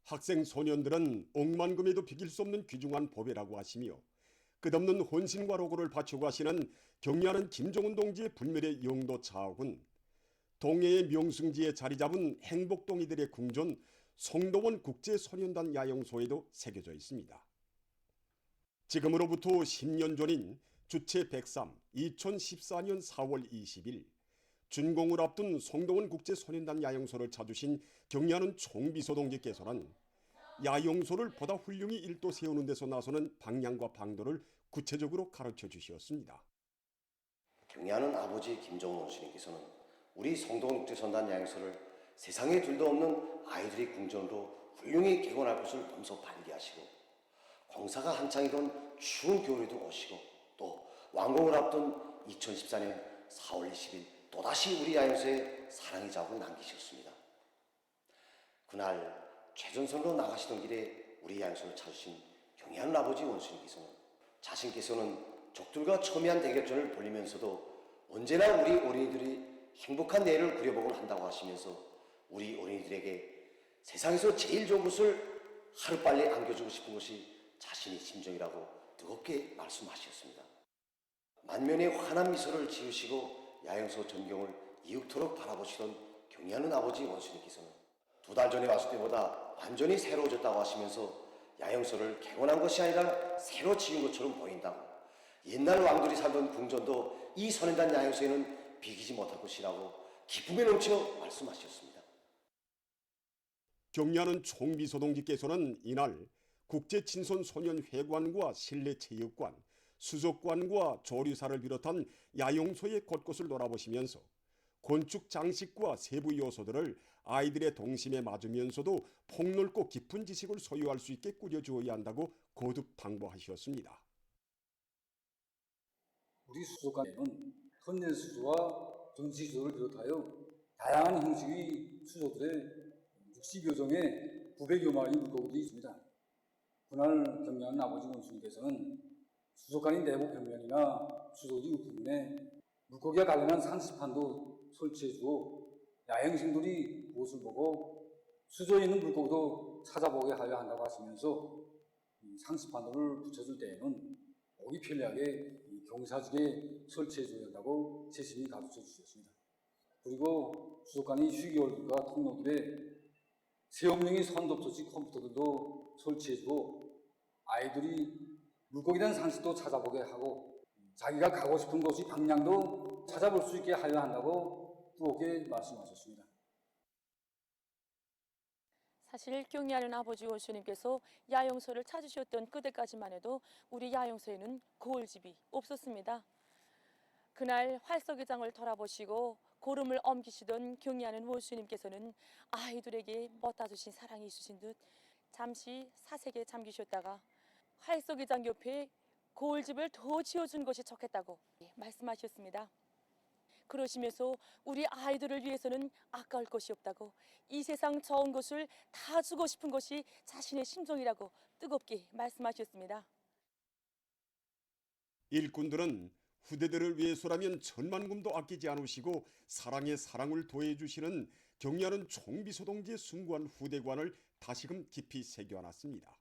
학생 소년들은 억만금에도 비길 수 없는 귀중한 보배라고 하시며 끝없는 혼신과 로고를 바치고 하시는 경리하는 김정은 동지의 불멸의 영도 차하군 동해의 명승지에 자리 잡은 행복동이들의 궁전 송도원 국제소년단 야영소에도 새겨져 있습니다. 지금으로부터 10년 전인 주체 103 2014년 4월 20일 준공을 앞둔 송도원 국제소년단 야영소를 찾으신 경리하는 총비서 동지께서는 야영소를 보다 훌륭히 일도 세우는 데서 나서는 방향과 방도를 구체적으로 가르쳐 주셨습니다. 경리하는 아버지 김정은 원수님께서는 우리 송도원 국제소년단 야영소를 세상에 둘도 없는 아이들의 궁전으로 훌륭히 개건할 것을 몸소 발기하시고 공사가 한창이던 추운 겨울에도 오시고 또 완공을 앞둔 2014년 4월 20일 또다시 우리 야영소에 사랑의 자국을 남기셨습니다. 그날 최전선으로 나가시던 길에 우리 야영소를 찾으신 경리하는 아버지 원수님께서는 자신께서는 적들과 첨예한 대격전을 벌리면서도 언제나 우리 어린이들이 행복한 내일을 그려보곤 한다고 하시면서 우리 어린이들에게 세상에서 제일 좋은 것을 하루빨리 안겨주고 싶은 것이 자신의 심정이라고 뜨겁게 말씀하셨습니다. 만면에 환한 미소를 지으시고 야영소 전경을 이윽도록 바라보시던 경리하는 아버지 원수님께서는 2달 전에 왔을 때보다 완전히 새로워졌다고 하시면서 야영소를 개건한 것이 아니라 새로 지은 것처럼 보인다고 옛날 왕들이 살던 궁전도 이 소년단 야영소에는 비기지 못할 것이라고 기쁨에 넘쳐 말씀하셨습니다. 경리하는 총비서 동지께서는 이날 국제친선소년회관과 실내체육관, 수족관과 조리사를 비롯한 야영소의 곳곳을 돌아보시면서 건축 장식과 세부 요소들을 아이들의 동심에 맞으면서도 폭넓고 깊은 지식을 소유할 수 있게 꾸려주어야 한다고 거듭 당부하셨습니다. 우리 수족관에는 천년 수조와 전시 수조를 비롯하여 다양한 형식의 수조들의 60여 종의 900여 마리의 물고기들이 있습니다. 그날 경리하는 아버지 원수님께서는 수족관의 내부 벽면이나 수조지 부분에 물고기와 관련한 상시판도 설치해주어 야행성들이 그것을 보고 수조에 있는 물고기도 찾아보게 하려 한다고 하시면서 상시판도를 붙여줄 때에는 보기 편리하게 경사지게 설치해줘야 한다고 세심히 가르쳐 주셨습니다. 그리고 수족관의 휴게원과 통로들에 세엄령의 손톱터치 컴퓨터들도 설치해주고 아이들이 물고기에 대한 상식도 찾아보게 하고 자기가 가고 싶은 곳의 방향도 찾아볼 수 있게 하려 한다고 뜨겁게 말씀하셨습니다. 사실 경리하는 아버지 원수님께서 야영소를 찾으셨던 그때까지만 해도 우리 야영소에는 거울집이 없었습니다. 그날 활서기장을 돌아보시고 고름을 옮기시던 경리하는 원수님께서는 아이들에게 못다 주신 사랑이 있으신 듯 잠시 사색에 잠기셨다가 활서기장 옆에 거울집을 더 지어준 것이 좋겠다고 말씀하셨습니다. 그러시면서 우리 아이들을 위해서는 아까울 것이 없다고 이 세상 좋은 것을 다 주고 싶은 것이 자신의 심정이라고 뜨겁게 말씀하셨습니다. 일꾼들은 후대들을 위해서라면 천만금도 아끼지 않으시고 사랑에 사랑을 더해주시는 경리하는 총비서 동지의 숭고한 후대관을 다시금 깊이 새겨놨습니다.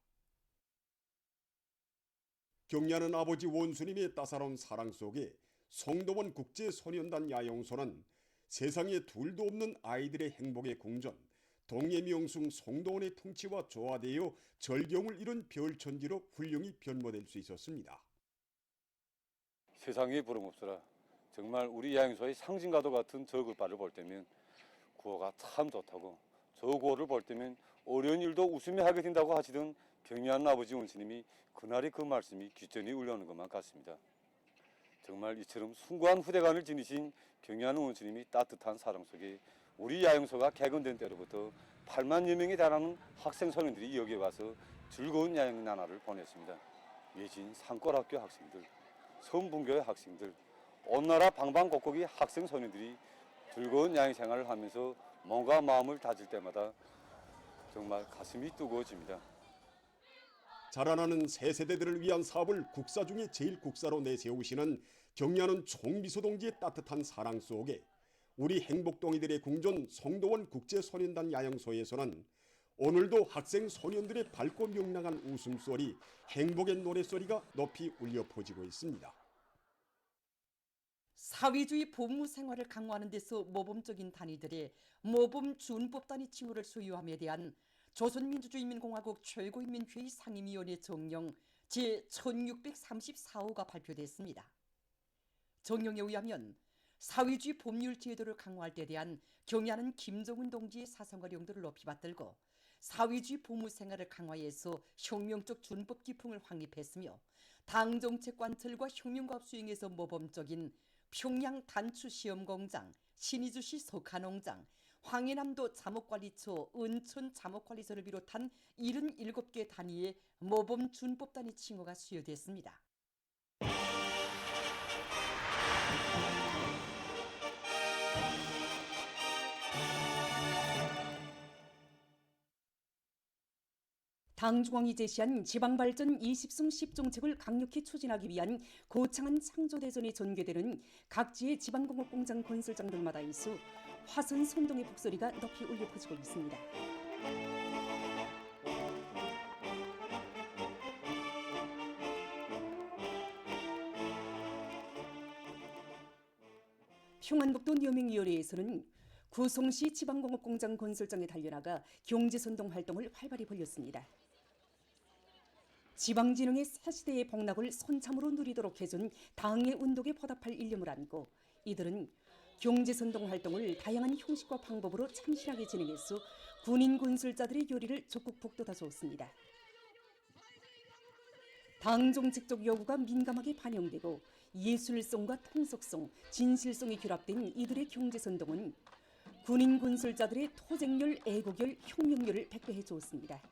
경리하는 아버지 원수님의 따사로운 사랑 속에 송도원 국제소년단 야영소는 세상에 둘도 없는 아이들의 행복의 궁전 동해명숭 송도원의 풍치와 조화되어 절경을 이룬 별천지로 훌륭히 변모될 수 있었습니다. 세상에 부름없어라. 정말 우리 야영소의 상징과도 같은 저 굿바를 볼 때면 구호가 참 좋다고 저 구호를 볼 때면 어려운 일도 웃으며 하게 된다고 하시던 경리하는 아버지 원수님이 그날의 그 말씀이 귀전이 울려오는 것만 같습니다. 정말 이처럼 숭고한 후대관을 지니신 경리하는 원수님이 따뜻한 사랑 속에 우리 야영소가 개건된 때로부터 8만여 명에 달하는 학생 소년들이 여기에 와서 즐거운 야영 나날을 보냈습니다. 예진 산골학교 학생들, 성분교회 학생들, 온 나라 방방곡곡의 학생 소년들이 즐거운 야영 생활을 하면서 몸과 마음을 다질 때마다 정말 가슴이 뜨거워집니다. 자라나는 새 세대들을 위한 사업을 국사 중에 제일 국사로 내세우시는 경리하는 총비서 동지의 따뜻한 사랑 속에 우리 행복동이들의 궁전 송도원 국제소년단 야영소에서는 오늘도 학생 소년들의 밝고 명랑한 웃음소리, 행복의 노랫소리가 높이 울려 퍼지고 있습니다. 사회주의 법무 생활을 강화하는 데서 모범적인 단위들의 모범 준법단위 칭호를 소유함에 대한 조선민주주의인민공화국 최고인민회의 상임위원회 정령 제1634호가 발표됐습니다. 정령에 의하면 사회주의 법률 제도를 강화할 때 대한 경의하는 김정은 동지의 사상과 용도를 높이 받들고 사회주의 법무 생활을 강화해서 혁명적 준법 기풍을 확립했으며 당 정책 관철과 혁명과업 수행에서 모범적인 평양 단추시험공장, 신의주시 석화농장, 황해남도 자목관리처, 은천 자목관리소를 비롯한 77개 단위의 모범 준법단위 칭호가 수여됐습니다. 당 중앙이 제시한 지방발전 20승 10정책을 강력히 추진하기 위한 거창한 창조대전이 전개되는 각지의 지방공업공장 건설장들마다에서 화선 선동의 북소리가 높이 울려 퍼지고 있습니다. 평안북도 녀명위원회에서는 구송시 지방공업공장 건설장에 달려나가 경제선동 활동을 활발히 벌였습니다. 지방진흥의 새시대의 복락을 손참으로 누리도록 해준 당의 운동에 보답할 일념을 안고 이들은 경제선동 활동을 다양한 형식과 방법으로 참신하게 진행해서 군인 건설자들의 요리를 적극 북돋아 주었습니다. 당 정책적 요구가 민감하게 반영되고 예술성과 통속성, 진실성이 결합된 이들의 경제선동은 군인 건설자들의 토쟁열, 애국열, 혁명열을 백배해 주었습니다.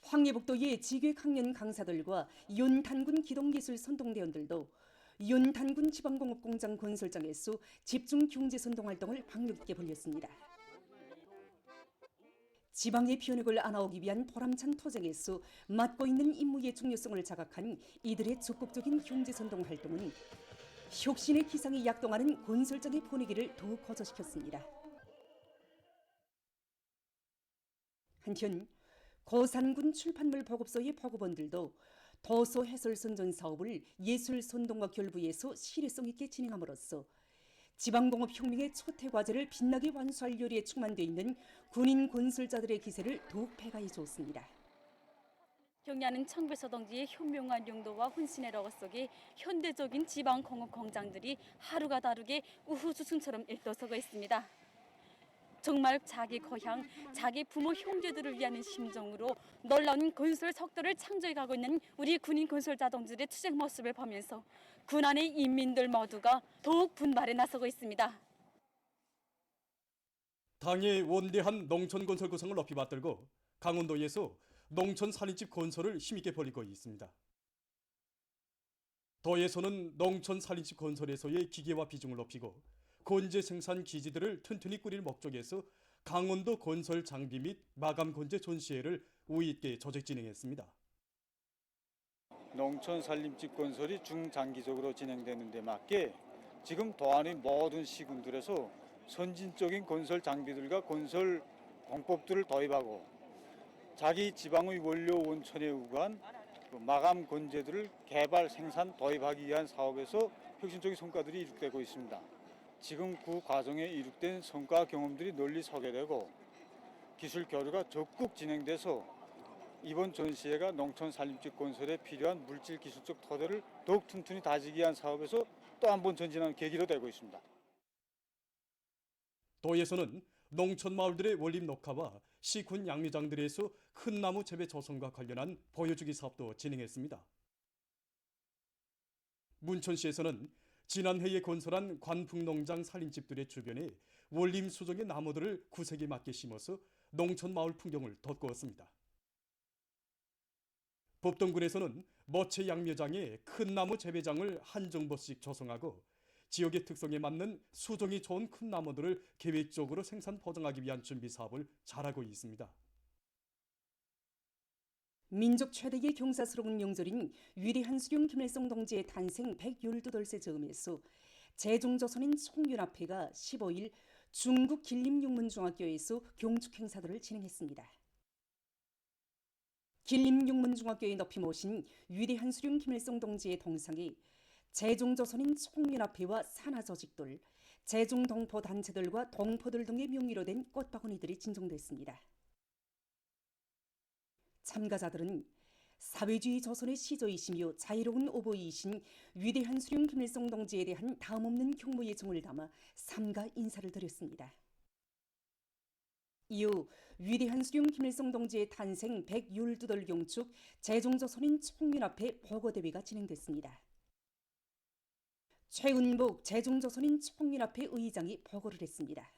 황해북도의 지괴학년 강사들과 윤탄군 기동예술 선동대원들도 윤탄군 지방공업공장 건설장에서 집중 경제선동활동을 박력 있게 벌였습니다. 지방의 변혁을 안아오기 위한 보람찬 투쟁에서 맡고 있는 임무의 중요성을 자각한 이들의 적극적인 경제선동활동은 혁신의 기상이 약동하는 건설장의 분위기를 더욱 고조시켰습니다. 한편 고산군 출판물 보급소의 보급원들도 도서 해설 선전 사업을 예술 선동과 결부해서 실효성 있게 진행함으로써 지방공업 혁명의 초태 과제를 빛나게 완수할 요리에 충만되어 있는 군인 건설자들의 기세를 더욱 배가해 주었습니다. 경의하는 청배서 동지의 현명한 용도와 혼신의 러거 속에 현대적인 지방공업 공장들이 하루가 다르게 우후죽순처럼 일떠서고 있습니다. 정말 자기 고향, 자기 부모 형제들을 위하는 심정으로 놀라운 건설 속도를 창조해가고 있는 우리 군인 건설자 동지들의 투쟁 모습을 보면서 군안의 인민들 모두가 더욱 분발에 나서고 있습니다. 당의 원대한 농촌 건설 구상을 높이 받들고 강원도에서 농촌 살림집 건설을 힘있게 벌이고 있습니다. 도에서는 농촌 살림집 건설에서의 기계화 비중을 높이고 건재 생산 기지들을 튼튼히 꾸릴 목적에서 강원도 건설 장비 및 마감 건재 전시회를 우위 있게 조직 진행했습니다. 농촌 산림집 건설이 중장기적으로 진행되는 데 맞게 지금 도안의 모든 시군들에서 선진적인 건설 장비들과 건설 공법들을 도입하고 자기 지방의 원료 원천에 의한 마감 건재들을 개발, 생산, 도입하기 위한 사업에서 혁신적인 성과들이 이룩되고 있습니다. 지금 그 과정에 이룩된 성과 경험들이 널리 소개되고 기술 교류가 적극 진행돼서 이번 전시회가 농촌 산림집 건설에 필요한 물질 기술적 토대를 더욱 튼튼히 다지기 위한 사업에서 또 한 번 전진하는 계기로 되고 있습니다. 도에서는 농촌 마을들의 원림 녹화와 시군 양미장들에서 큰 나무 재배 조성과 관련한 보여주기 사업도 진행했습니다. 문천시에서는 지난해에 건설한 관풍농장 살림집들의 주변에 원림 수종의 나무들을 구색에 맞게 심어서 농촌 마을 풍경을 돋구었습니다. 법동군에서는 모체 양묘장에 큰 나무 재배장을 한 정보씩 조성하고 지역의 특성에 맞는 수종이 좋은 큰 나무들을 계획적으로 생산 보정하기 위한 준비 사업을 잘하고 있습니다. 민족 최대의 경사스러운 명절인 위대한 수령 김일성 동지의 탄생 112돌세 즈음에서 제중조선인 송윤합회가 15일 중국 길림육문중학교에서 경축 행사들을 진행했습니다. 길림육문중학교에 높이 모신 위대한 수령 김일성 동지의 동상이 제종조선인 총연합회와 산하조직들, 제종동포 단체들과 동포들 등의 명의로 된 꽃바구니들이 진정됐습니다. 참가자들은 사회주의 조선의 시조이시며 자유로운 오보이신 위대한 수령 김일성 동지에 대한 다음없는 경무의 정을 담아 삼가 인사를 드렸습니다. 이후 위대한 수령 김일성 동지의 탄생 112돌 경축 제종조선인 총연합회 보고대회가 진행됐습니다. 최은복 제종조선인 총연합회 의장이 보고를 했습니다.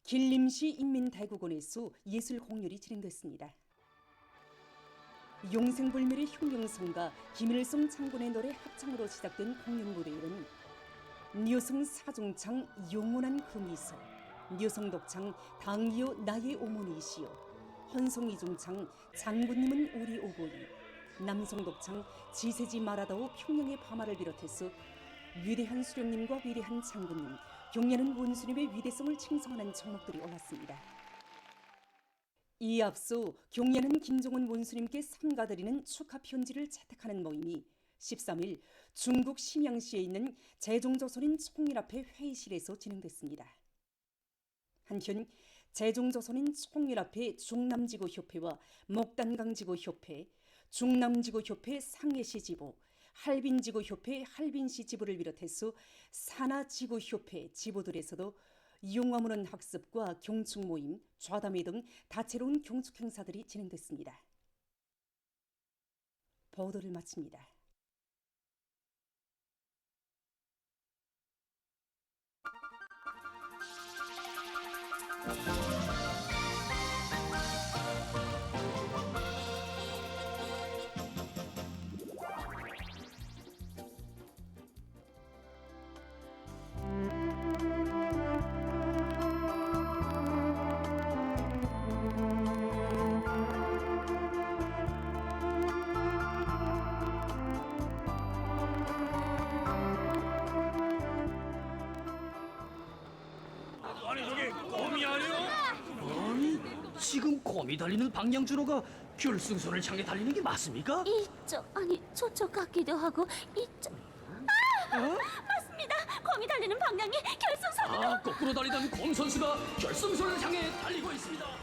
길림시 인민대국원에서 예술공연이 진행됐습니다. 용생불멸의 혁명성가 김일성 장군의 노래 합창으로 시작된 공연 무대에는 녀성 사중창 영원한 그 미소, 녀성 독창 당이요 나의 어머니이시여, 헌송 이중창 장군님은 우리 오보이, 남성 독창 지새지 말아다오 평양의 밤하를 비롯해서 위대한 수령님과 위대한 장군님, 경례하는 원수님의 위대성을 칭송하는 종목들이 올랐습니다. 이에 앞서 경례하는 김정은 원수님께 삼가드리는 축하 편지를 채택하는 모임이 13일 중국 심양시에 있는 제종조선인 총연합회 회의실에서 진행됐습니다. 한편 제종조선인 총연합회 중남지구협회와 목단강지구협회, 중남지구협회 상해시 지부, 할빈지구협회 할빈시 지부를 비롯해서 산하지구협회 지부들에서도 용화문헌 학습과 경축 모임, 좌담회 등 다채로운 경축 행사들이 진행됐습니다. 보도를 마칩니다. 지금 곰이 달리는 방향주로가 결승선을 향해 달리는 게 맞습니까? 저쪽 같기도 하고 이쪽. 맞습니다. 곰이 달리는 방향이 결승선으로. 거꾸로 달리던 곰 선수가 결승선을 향해 달리고 있습니다.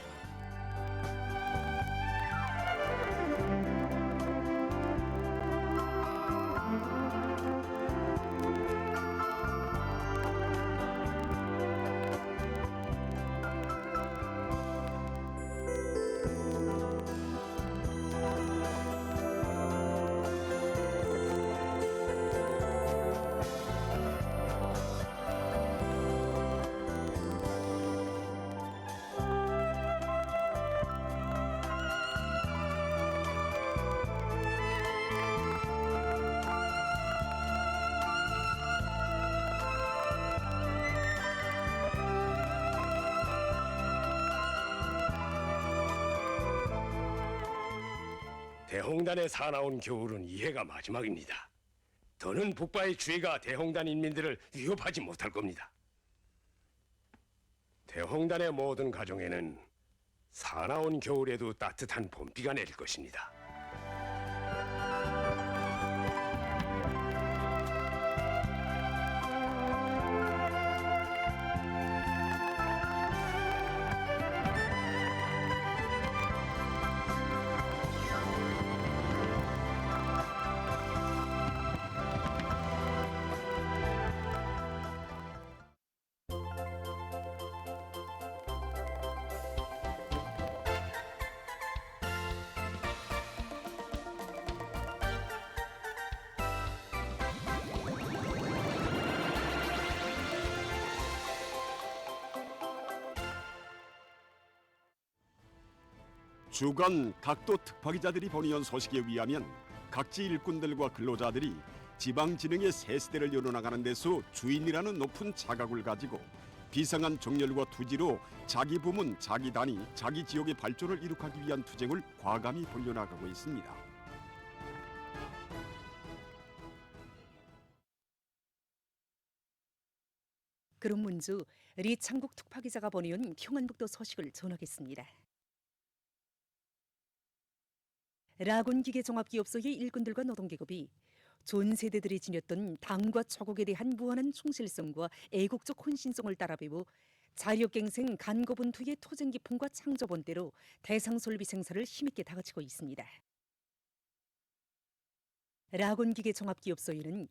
대홍단에 사나운 겨울은 이해가 마지막입니다. 더는 북바의 주의가 대홍단 인민들을 위협하지 못할 겁니다. 대홍단의 모든 가정에는 사나운 겨울에도 따뜻한 봄비가 내릴 것입니다. 주간 각도 특파기자들이 보내온 소식에 의하면 각지 일꾼들과 근로자들이 지방진흥의 새 시대를 열어나가는 데서 주인이라는 높은 자각을 가지고 비상한 정렬과 투지로 자기 부문, 자기 단위, 자기 지역의 발전을 이룩하기 위한 투쟁을 과감히 벌려나가고 있습니다. 그럼 먼저 리창국 특파기자가 보내온 평안북도 소식을 전하겠습니다. 라곤기계종합기업소의 일꾼들과 노동계급이 전 세대들이 지녔던 당과 조국에 대한 무한한 충실성과 애국적 헌신성을 따라배워 자력갱생 간거분투의 토쟁 기풍과 창조본대로 대상솔비 생사를 힘있게 다그치고 있습니다. 라곤기계종합기업소에는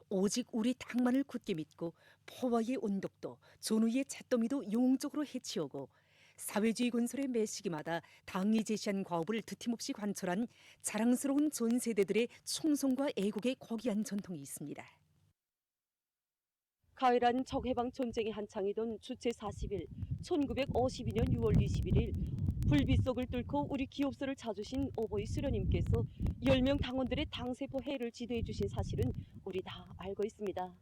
오직 우리 당만을 굳게 믿고 포화의 온독도 전우의 잿더미도 용적으로 해치우고 사회주의 건설의 매 시기마다 당이 제시한 과업을 드팀없이 관철한 자랑스러운 전 세대들의 충성과 애국의 고귀한 전통이 있습니다. 가을한 적해방 전쟁이 한창이던 주체 40일 1952년 6월 21일 불빛 속을 뚫고 우리 기업소를 찾으신 오보이 수련님께서 10명 당원들의 당세포 해를 지도해 주신 사실은 우리 다 알고 있습니다.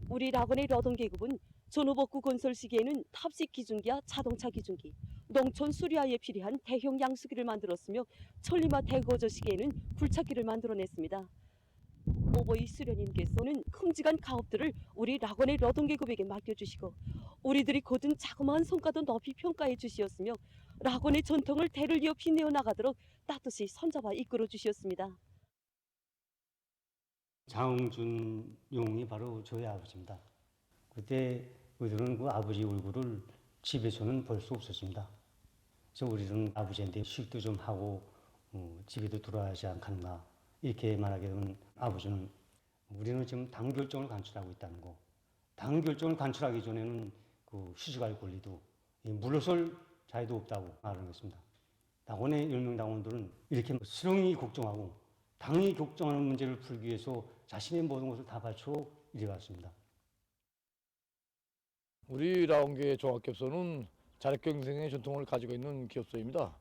우리 라곤의 노동계급은 전후복구 건설 시기에는 탑식 기중기와 자동차 기중기, 농촌 수리화에 필요한 대형 양수기를 만들었으며 천리마 대거저 시기에는 굴착기를 만들어냈습니다. 오보이 수련님께서는 큼직한 가업들을 우리 라곤의 노동계급에게 맡겨주시고 우리들이 거둔 자그마한 성과도 높이 평가해 주시었으며 라곤의 전통을 대를 이어 빛내어 나가도록 따뜻이 손잡아 이끌어 주셨습니다. 장준 용이 바로 저희 아버지입니다. 그때 우리들은 그 아버지 얼굴을 집에서는 볼 수 없었습니다. 그래서 우리는 아버지한테 식도 좀 하고 집에도 들어와야지 않겠나 이렇게 말하게 되면 아버지는 우리는 지금 당 결정을 간출하고 있다는 거. 당 결정을 간출하기 전에는 그 시집갈 권리도 물러설 자유도 없다고 말하는 것입니다. 낙원의 10명 당원들은 이렇게 수령이 걱정하고 당이 걱정하는 문제를 풀기 위해서 자신의 모든 것을 다 바쳐 이래왔습니다. 우리 라곤계 종합기업소는 자력경쟁의 전통을 가지고 있는 기업소입니다.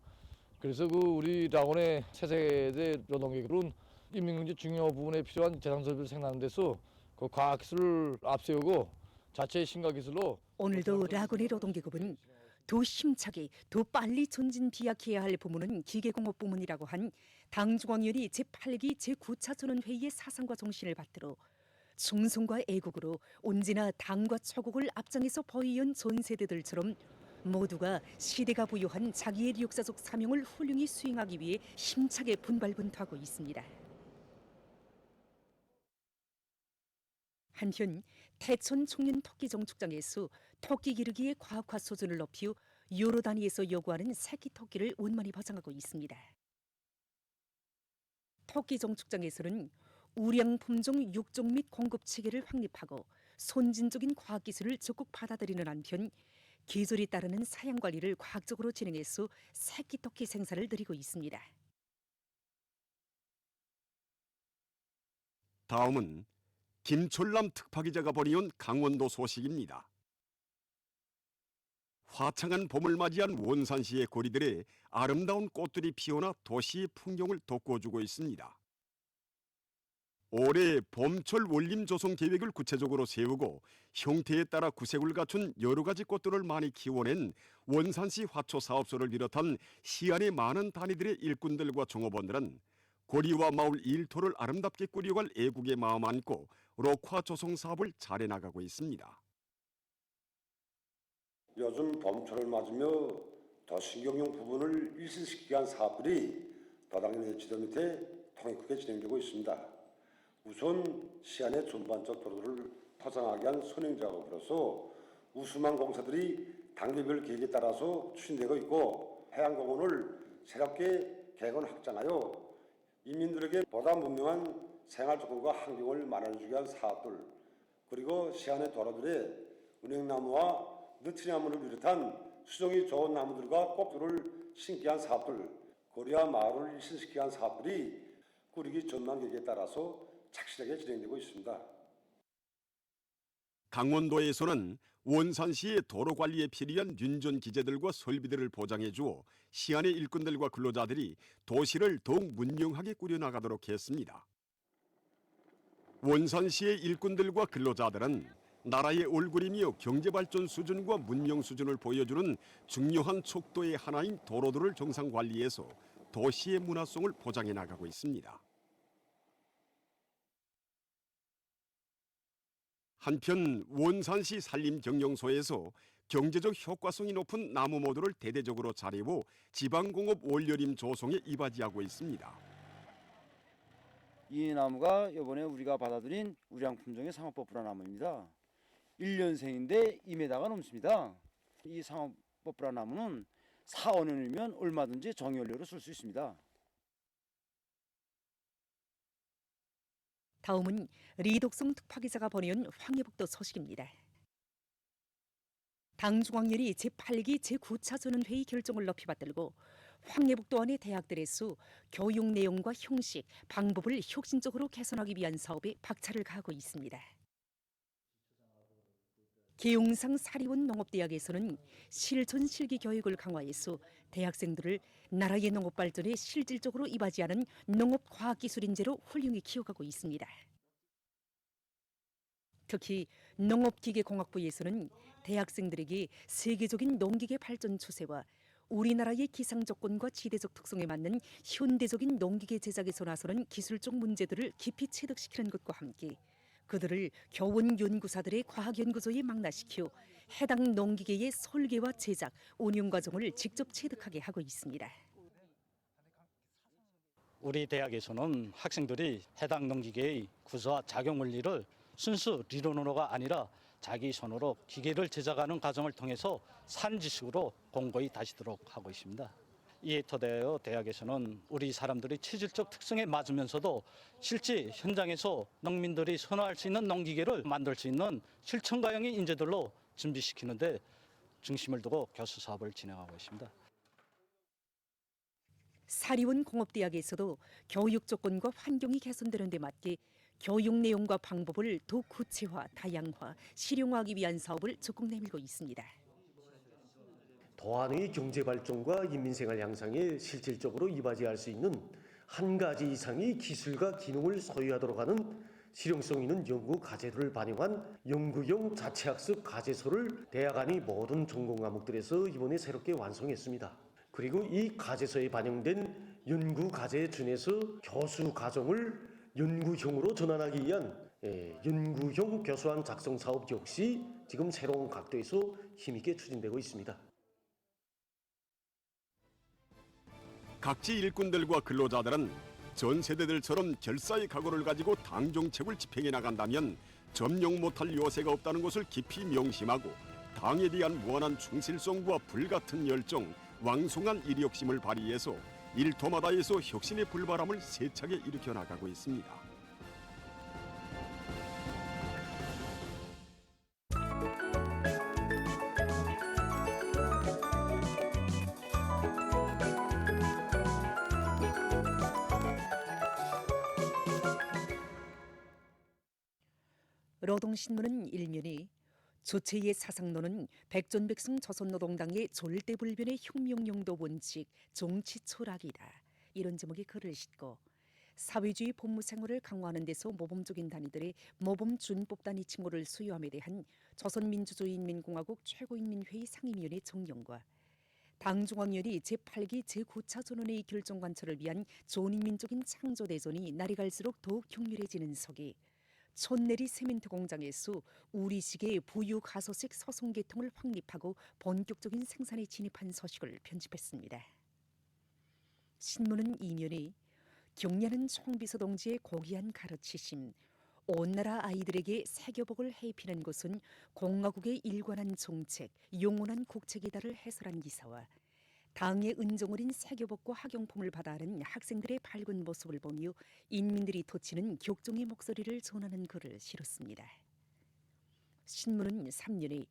그래서 그 우리 라곤의 새세대 노동계급은 인민경제 중요 부분에 필요한 대상설비를 생산하는 데서 그 과학기술을 앞세우고 자체의 신과기술로 오늘도 라곤의 노동계급은 더 힘차게 더 빨리 전진 비약해야 할 부문은 기계공업 부문이라고 한 당중앙위원회 제8기 제9차 전원회의의 사상과 정신을 받들어 충성과 애국으로 언제나 당과 조국을 앞장에서 보이온 전 세대들처럼 모두가 시대가 부여한 자기의 역사적 사명을 훌륭히 수행하기 위해 힘차게 분발분투하고 있습니다. 한편 태천 청년 토끼종 축장에서 토끼 기르기의 과학화 수준을 높이 여러 단위에서 요구하는 새끼 토끼를 원만히 보장하고 있습니다. 토끼종 축장에서는 우량 품종 육종 및 공급 체계를 확립하고 선진적인 과학기술을 적극 받아들이는 한편 계절에 따르는 사양 관리를 과학적으로 진행해서 새끼 토끼 생산을 늘리고 있습니다. 다음은 김철남 특파기자가 보내온 강원도 소식입니다. 화창한 봄을 맞이한 원산시의 거리들에 아름다운 꽃들이 피어나 도시의 풍경을 돋궈주고 있습니다. 올해 봄철 원림 조성 계획을 구체적으로 세우고 형태에 따라 구색을 갖춘 여러 가지 꽃들을 많이 키워낸 원산시 화초사업소를 비롯한 시안의 많은 단위들의 일꾼들과 종업원들은 거리와 마을 일터를 아름답게 꾸려갈 애국의 마음 안고 록화 조성 사업을 잘해 나가고 있습니다. 요즘 봄철을 맞으며 도시경용 부분을 일신시키기 위한 사업들이 도당의 지도 밑에 통이 크게 진행되고 있습니다. 우선 시안의 전반적 도로를 포장하기 위한 선행 작업으로서 우수만 공사들이 단계별 계획에 따라서 추진되고 있고 해양공원을 새롭게 개건 확장하여 인민들에게 보다 문명한 생활 조건과 환경을 마련해주기 위한 사업들, 그리고 시안의 도로들에 은행나무와 느티나무를 비롯한 수종이 좋은 나무들과 꽃들을 심기 위한 사업들, 거리와 마을을 일신시키기 위한 사업들이 꾸리기 전망 계획에 따라서 착실하게 진행되고 있습니다. 강원도에서는 원산시의 도로 관리에 필요한 윤전 기재들과 설비들을 보장해 주어 시안의 일꾼들과 근로자들이 도시를 더욱 문명하게 꾸려나가도록 했습니다. 원산시의 일꾼들과 근로자들은 나라의 얼굴이며 경제발전 수준과 문명 수준을 보여주는 중요한 척도의 하나인 도로들을 정상 관리해서 도시의 문화성을 보장해 나가고 있습니다. 한편 원산시 산림경영소에서 경제적 효과성이 높은 나무 모두를 대대적으로 자리고 지방공업 원료림 조성에 이바지하고 있습니다. 이 나무가 이번에 우리가 받아들인 우량 품종의 상업버프라 나무입니다. 1년생인데 2m가 넘습니다. 이 상업버프라 나무는 4, 5년이면 얼마든지 정연료로 쓸 수 있습니다. 다음은 리독성 특파기자가 보내온 황해북도 소식입니다. 당중앙련이 제8기 제9차 전원회의 결정을 높이 받들고 황해북도 안의 대학들의 수, 교육 내용과 형식, 방법을 혁신적으로 개선하기 위한 사업에 박차를 가하고 있습니다. 계용상 사리원 농업대학에서는 실천 실기 교육을 강화해서 대학생들을 나라의 농업 발전에 실질적으로 이바지하는 농업과학기술 인재로 훌륭히 키워가고 있습니다. 특히 농업기계공학부에서는 대학생들에게 세계적인 농기계 발전 추세와 우리나라의 기상 조건과 지대적 특성에 맞는 현대적인 농기계 제작에서 나서는 기술적 문제들을 깊이 체득시키는 것과 함께 그들을 교원 연구사들의 과학연구소에 망라시켜 해당 농기계의 설계와 제작, 운용 과정을 직접 체득하게 하고 있습니다. 우리 대학에서는 학생들이 해당 농기계의 구조와 작용 원리를 순수理論으로가 아니라 자기 손으로 기계를 제작하는 과정을 통해서 산 지식으로 공고히 다지도록 하고 있습니다. 이에 토대하여 대학에서는 우리 사람들의 체질적 특성에 맞으면서도 실제 현장에서 농민들이 선호할 수 있는 농기계를 만들 수 있는 실천가형의 인재들로 준비시키는 데 중심을 두고 교수 사업을 진행하고 있습니다. 사리원 공업대학에서도 교육 조건과 환경이 개선되는 데 맞게 교육 내용과 방법을 더 구체화, 다양화, 실용화하기 위한 사업을 적극 내밀고 있습니다. 도안의 경제 발전과 인민생활 향상에 실질적으로 이바지할 수 있는 한 가지 이상의 기술과 기능을 소유하도록 하는 실용성 있는 연구 과제들을 반영한 연구용 자체학습 과제서를 대학 안의 모든 전공 과목들에서 이번에 새롭게 완성했습니다. 그리고 이 과제서에 반영된 연구 과제에 준해서 교수 과정을 연구형으로 전환하기 위한 연구형 교수안 작성 사업 역시 지금 새로운 각도에서 힘있게 추진되고 있습니다. 각지 일꾼들과 근로자들은 전 세대들처럼 결사의 각오를 가지고 당 정책을 집행해 나간다면 점령 못할 요새가 없다는 것을 깊이 명심하고 당에 대한 무한한 충실성과 불같은 열정, 왕성한 일욕심을 발휘해서 일터마다에서 혁신의 불바람을 세차게 일으켜 나가고 있습니다. 노동신문은 일면이 조체의 사상론은 백전백승 조선노동당의 졸대불변의 혁명용도 원칙 정치 철학이다. 이런 제목의 글을 싣고 사회주의 법무생활을 강화하는 데서 모범적인 단위들의 모범준법단위 칭호를 수여함에 대한 조선민주주의인민공화국 최고인민회의 상임위원회 정령과 당중앙위원회 제8기 제9차 전원회의 결정 관철을 위한 전인민적인 창조대전이 날이 갈수록 더욱 격렬해지는 속에 촌내리 세멘트 공장에서 우리식의 부유가소식 소송계통을 확립하고 본격적인 생산에 진입한 소식을 편집했습니다. 신문은 이면에 경례하는 총비서 동지의 고귀한 가르치심, 온 나라 아이들에게 세교복을 해피는 것은 공화국의 일관한 정책, 영원한 국책이다를 해설한 기사와 당의 은정 어린 세교복과 학용품을 받아하는 학생들의 밝은 모습을 보며 인민들이 토치는 격종의 목소리를 전하는 글을 실었습니다. 신문은 3년에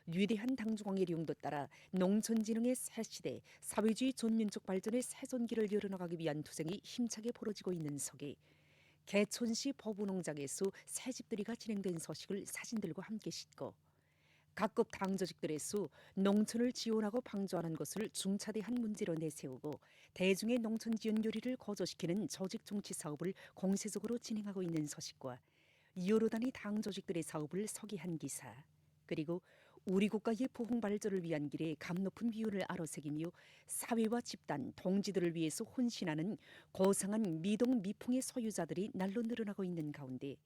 위대한 당중앙의 용도 따라 농촌진흥의 새시대, 사회주의 전면적 발전의 새전기를 열어나가기 위한 투쟁이 힘차게 벌어지고 있는 속에 개촌시 보부농장에서 새집들이가 진행된 소식을 사진들과 함께 싣고 각급 당조직들에서 농촌을 지원하고 방조하는 것을 중차대한 문제로 내세우고 대중의 농촌 지원 요리를 거저시키는 조직 정치 사업을 공세적으로 진행하고 있는 소식과 여러 단위 당조직들의 사업을 소개한 기사, 그리고 우리 국가의 부흥 발전을 위한 길에 감 높은 비율을 아로새기며 사회와 집단, 동지들을 위해서 헌신하는 고상한 미동 미풍의 소유자들이 날로 늘어나고 있는 가운데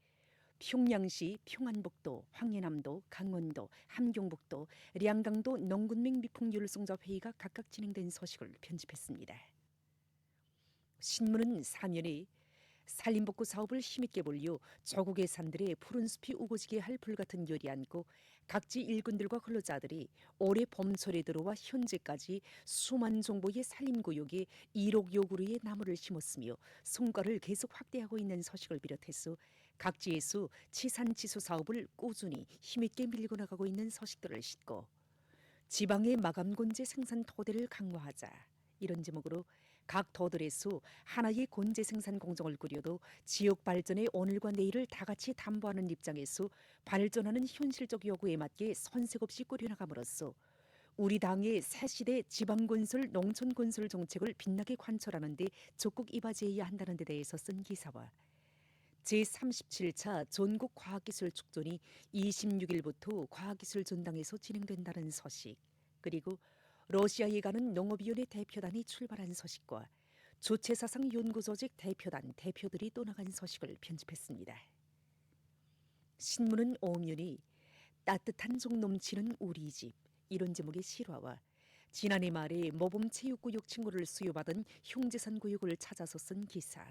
평양시, 평안북도, 황해남도, 강원도, 함경북도, 량강도 농군맹 미풍율성자 회의가 각각 진행된 소식을 편집했습니다. 신문은 사면에 산림복구 사업을 힘있게 벌려 조국의 산들에 푸른 숲이 우거지게 할 불같은 열이 안고 각지 일꾼들과 근로자들이 올해 봄철에 들어와 현재까지 수만 정보의 산림구역에 1억 여 그루의 나무를 심었으며 성과를 계속 확대하고 있는 소식을 비롯해서 각지에서 치산치수 사업을 꾸준히 힘있게 밀고 나가고 있는 소식들을 싣고 지방의 마감곤제 생산 토대를 강화하자 이런 제목으로 각 도들에서 하나의 곤제 생산 공정을 꾸려도 지역 발전의 오늘과 내일을 다 같이 담보하는 입장에서 발전하는 현실적 요구에 맞게 선색 없이 꾸려나감으로써 우리 당의 새시대 지방건설 농촌건설 정책을 빛나게 관철하는 데 적극 이바지해야 한다는 데 대해서 쓴 기사와 제37차 전국과학기술축전이 26일부터 과학기술전당에서 진행된다는 소식, 그리고 러시아에 가는 농업위원회 대표단이 출발한 소식과 주체사상 연구조직 대표단 대표들이 떠나간 소식을 편집했습니다. 신문은 오음윤이 따뜻한 정 넘치는 우리 집 이런 제목의 실화와 지난해 말에 모범체육구역 칭호를 수여받은 흉제산 구역을 찾아서 쓴 기사,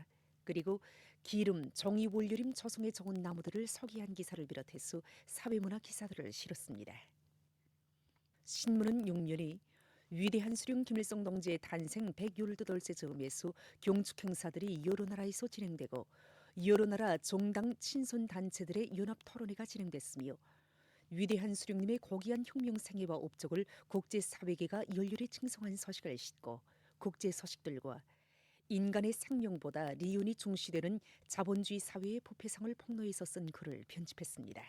그리고 기름, 종이 원료림 조성에 좋은 나무들을 소개한 기사를 비롯해서 사회문화 기사들을 실었습니다. 신문은 6년이 위대한 수령 김일성 동지의 탄생 118세 즈음에서 경축 행사들이 여러 나라에서 진행되고 여러 나라 정당 친선 단체들의 연합 토론회가 진행됐으며 위대한 수령님의 고귀한 혁명 생애와 업적을 국제사회계가 열렬히 칭송한 소식을 싣고 국제 소식들과 인간의 생명보다 리온이 중시되는 자본주의 사회의 부패상을 폭로해서 쓴 글을 편집했습니다.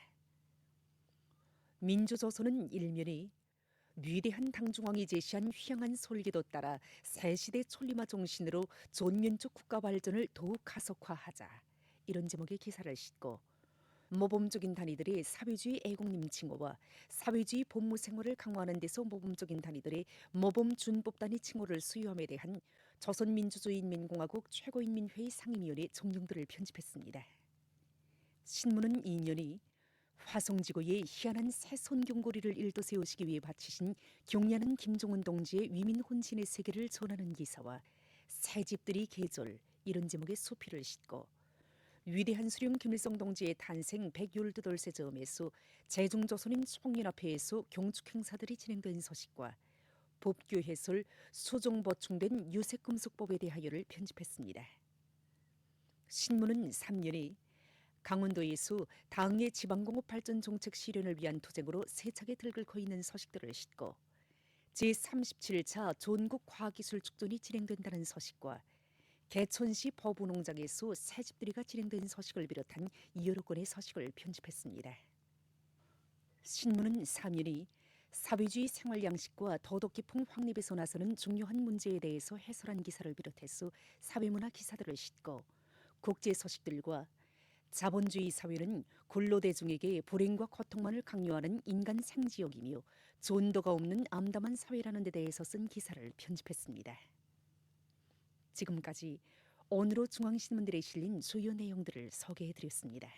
민주조선은 일면이 위대한 당중왕이 제시한 휘황한 설계도 따라 새시대 촐리마 정신으로 전면적 국가 발전을 더욱 가속화하자 이런 제목의 기사를 싣고 모범적인 단위들의 사회주의 애국님 칭호와 사회주의 법무 생활을 강화하는 데서 모범적인 단위들의 모범준법 단위 칭호를 수여함에 대한 조선민주주의인민공화국 최고인민회의 상임위원회 정령들을 편집했습니다. 신문은 2년이 화성지구의 희한한 새 선경고리를 일도 세우시기 위해 바치신 경례하는 김종훈 동지의 위민 혼신의 세계를 전하는 기사와 새 집들이 계절 이런 제목의 수필을 싣고 위대한 수령 김일성 동지의 탄생 118세 즈음에서 제중조선인 총연합회에서 경축 행사들이 진행된 소식과 법규 해설 수정 보충된 유색금속법에 대하여를 편집했습니다. 신문은 3년이 강원도에서 당의 지방공업 발전 정책 실현을 위한 투쟁으로 세차게 들끓고 있는 소식들을 싣고 제37차 전국과학기술축전이 진행된다는 소식과 개천시 버부농장에서 새집들이가 진행된 소식을 비롯한 여러 건의 소식을 편집했습니다. 신문은 3년이 사회주의 생활 양식과 도덕 깊은 확립에서 나서는 중요한 문제에 대해서 해설한 기사를 비롯해서 사회문화 기사들을 싣고 국제 소식들과 자본주의 사회는 근로대중에게 불행과 고통만을 강요하는 인간 생지역이며 존도가 없는 암담한 사회라는 데 대해서 쓴 기사를 편집했습니다. 지금까지 오늘의 중앙신문들에 실린 주요 내용들을 소개해드렸습니다.